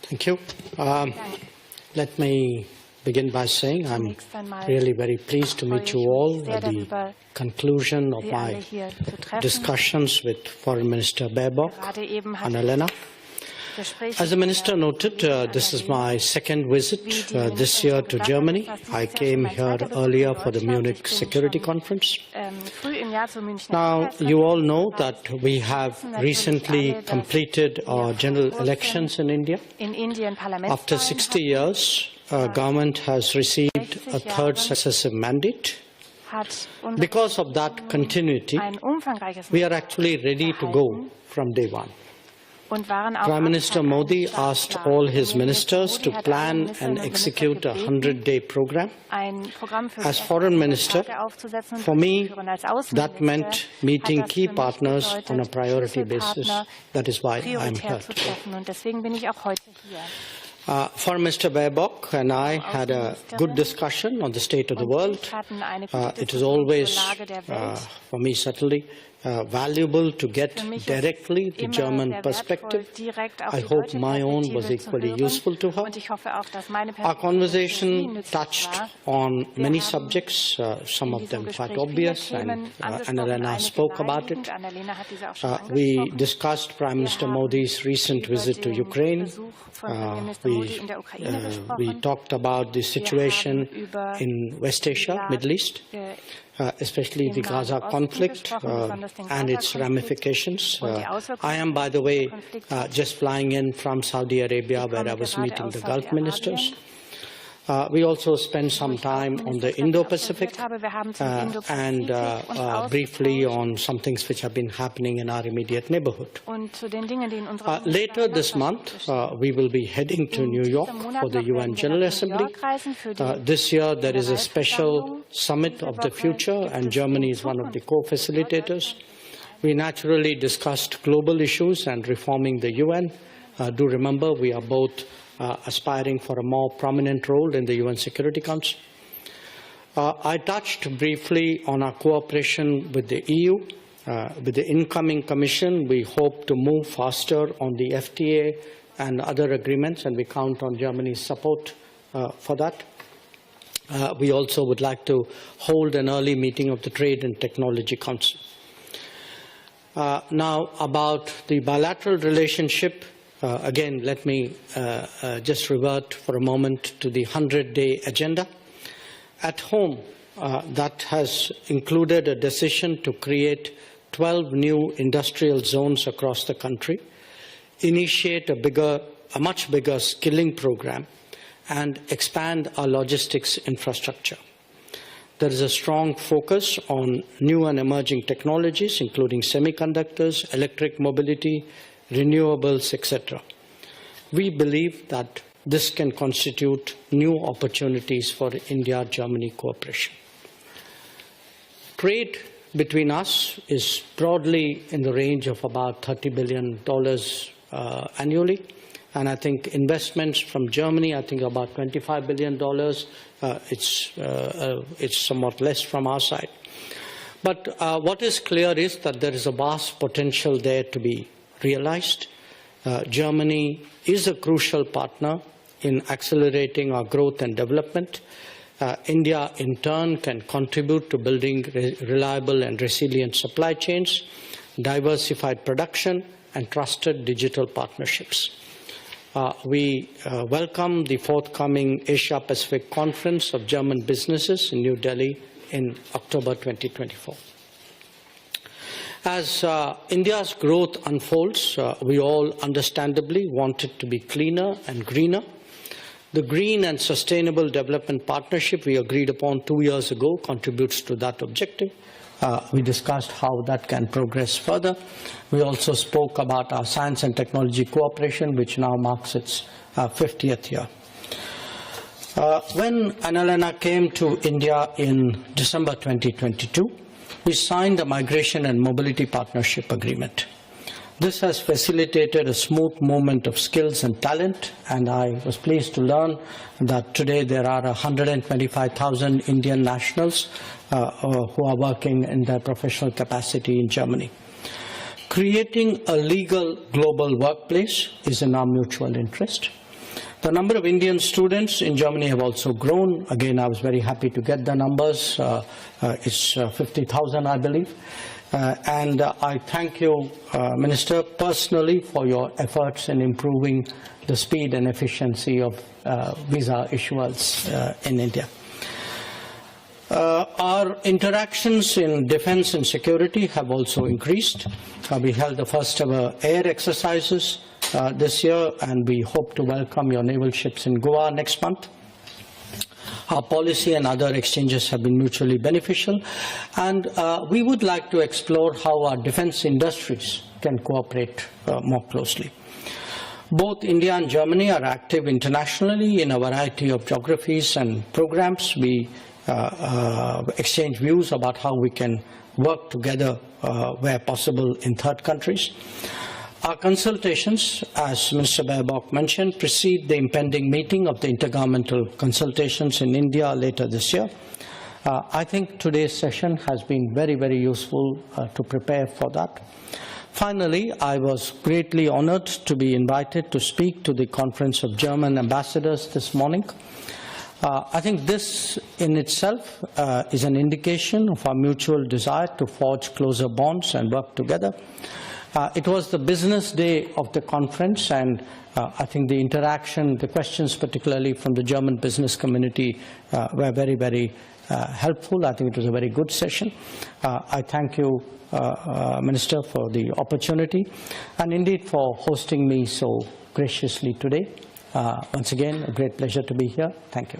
Thank you. Let me begin by saying I'm really very pleased to meet you all at the conclusion of my discussions with Foreign Minister Baerbock, Annalena. As the Minister noted, this is my second visit this year to Germany. I came here earlier for the Munich Security Conference. Now, you all know that we have recently completed our general elections in India. After 60 years, our government has received a third successive mandate. Because of that continuity, we are actually ready to go from day one. Prime Minister Modi asked all his ministers to plan and execute a 100-day program. As Foreign Minister, for me, that meant meeting key partners on a priority basis. That is why I am here today. Foreign Minister Baerbock and I had a good discussion on the state of the world. It is always, for me certainly, valuable to get directly the German perspective. I hope my own was equally useful to her. Our conversation touched on many subjects, some of them quite obvious, and Annalena spoke about it. We discussed Prime Minister Modi's recent visit to Ukraine. We talked about the situation in West Asia, Middle East, especially the Gaza conflict and its ramifications. I am, by the way, just flying in from Saudi Arabia, where I was meeting the Gulf ministers. We also spent some time on the Indo-Pacific and briefly on some things which have been happening in our immediate neighborhood. Later this month, we will be heading to New York for the UN General Assembly. This year, there is a special summit of the future, and Germany is one of the co-facilitators. We naturally discussed global issues and reforming the UN. Do remember, we are both aspiring for a more prominent role in the UN Security Council. I touched briefly on our cooperation with the EU. With the incoming Commission, we hope to move faster on the FTA and other agreements, and we count on Germany's support for that. We also would like to hold an early meeting of the Trade and Technology Council. Now, about the bilateral relationship, again, let me just revert for a moment to the 100-day agenda. At home, that has included a decision to create 12 new industrial zones across the country, initiate a much bigger skilling program, and expand our logistics infrastructure. There is a strong focus on new and emerging technologies, including semiconductors, electric mobility, renewables, etc. We believe that this can constitute new opportunities for India-Germany cooperation. Trade between us is broadly in the range of about $30 billion annually. And I think investments from Germany, I think about $25 billion. It's somewhat less from our side. But what is clear is that there is a vast potential there to be realized. Germany is a crucial partner in accelerating our growth and development. India, in turn, can contribute to building reliable and resilient supply chains, diversified production, and trusted digital partnerships. We welcome the forthcoming Asia-Pacific Conference of German Businesses in New Delhi in October 2024. As India's growth unfolds, we all understandably want it to be cleaner and greener. The Green and Sustainable Development Partnership we agreed upon 2 years ago contributes to that objective. We discussed how that can progress further. We also spoke about our science and technology cooperation, which now marks its 50th year. When Annalena came to India in December 2022, we signed a Migration and Mobility Partnership Agreement. This has facilitated a smooth movement of skills and talent, and I was pleased to learn that today there are 125,000 Indian nationals who are working in their professional capacity in Germany. Creating a legal global workplace is in our mutual interest. The number of Indian students in Germany have also grown. Again, I was very happy to get the numbers. It's 50,000, I believe. And I thank you, Minister, personally for your efforts in improving the speed and efficiency of visa issuance in India. Our interactions in defense and security have also increased. We held the first ever air exercises this year, and we hope to welcome your naval ships in Goa next month. Our policy and other exchanges have been mutually beneficial, and we would like to explore how our defense industries can cooperate more closely. Both India and Germany are active internationally in a variety of geographies and programs. We exchange views about how we can work together where possible in third countries. Our consultations, as Minister Baerbock mentioned, precede the impending meeting of the intergovernmental consultations in India later this year. I think today's session has been very, very useful to prepare for that. Finally, I was greatly honored to be invited to speak to the Conference of German Ambassadors this morning. I think this in itself is an indication of our mutual desire to forge closer bonds and work together. It was the business day of the conference, and I think the interaction, the questions particularly from the German business community were very, very helpful. I think it was a very good session. I thank you, Minister, for the opportunity and indeed for hosting me so graciously today. Once again, a great pleasure to be here. Thank you.